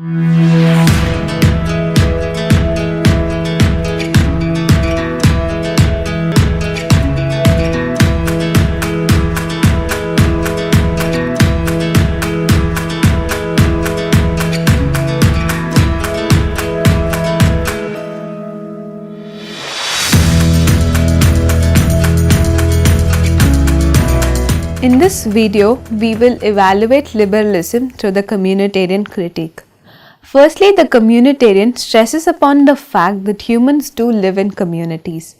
In this video, we will evaluate liberalism through the communitarian critique. Firstly, the communitarian stresses upon the fact that humans do live in communities.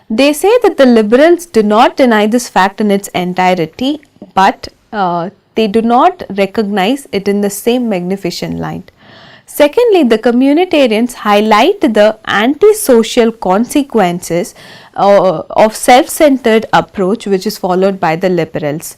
They say that the liberals do not deny this fact in its entirety, but they do not recognize it in the same magnificent light. Secondly, the communitarians highlight the antisocial consequences of self-centered approach which is followed by the liberals.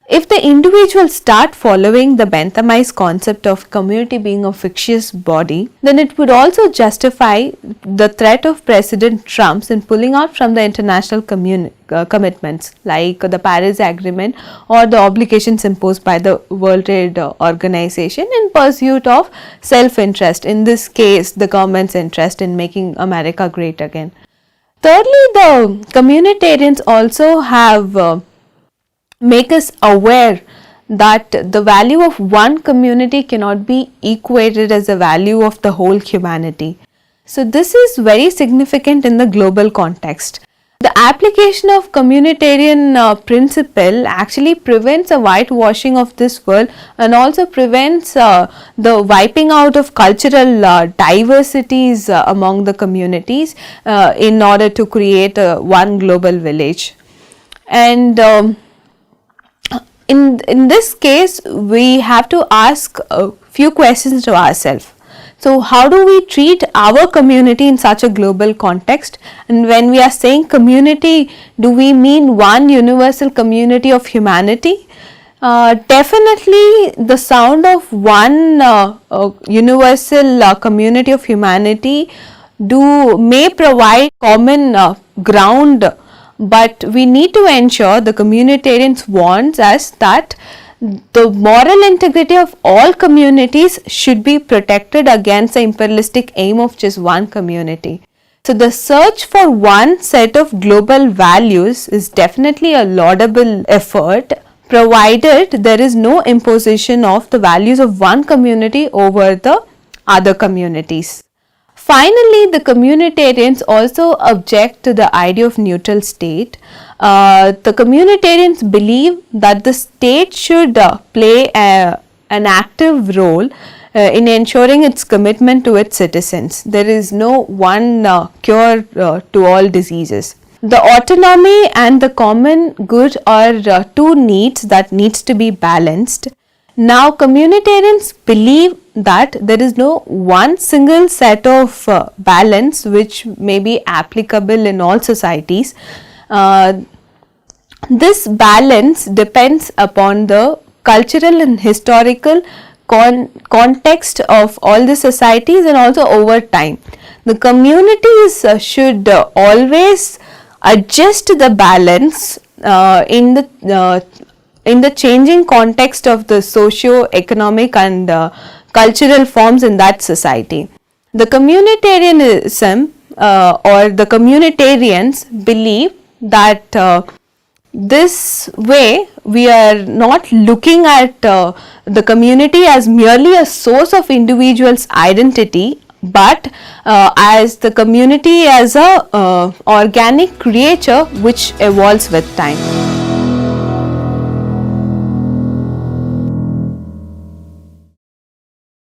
If the individuals start following the Benthamite concept of community being a fictitious body, then it would also justify the threat of President Trump's in pulling out from the international commitments like the Paris Agreement or the obligations imposed by the World Trade Organization in pursuit of self-interest, in this case the government's interest in making America great again. Thirdly, the communitarians also have make us aware that the value of one community cannot be equated as the value of the whole humanity. So this is very significant in the global context. The application of communitarian principle actually prevents a whitewashing of this world and also prevents the wiping out of cultural diversities among the communities in order to create one global village. And in this case, we have to ask a few questions to ourselves. So, how do we treat our community in such a global context? And when we are saying community, do we mean one universal community of humanity? Definitely, the sound of one universal community of humanity may provide common ground, but we need to ensure, the communitarians warns us, that the moral integrity of all communities should be protected against the imperialistic aim of just one community. So the search for one set of global values is definitely a laudable effort, provided there is no imposition of the values of one community over the other communities. Finally, the communitarians also object to the idea of neutral state. The communitarians believe that the state should play an active role in ensuring its commitment to its citizens. There is no one cure to all diseases. The autonomy and the common good are two needs that needs to be balanced. Now, communitarians believe that there is no one single set of balance which may be applicable in all societies. This balance depends upon the cultural and historical context of all the societies and also over time. The communities should always adjust the balance in the changing context of the socio-economic and cultural forms in that society. The communitarianism or the communitarians believe that this way we are not looking at the community as merely a source of individual's identity, but as the community as a organic creature which evolves with time.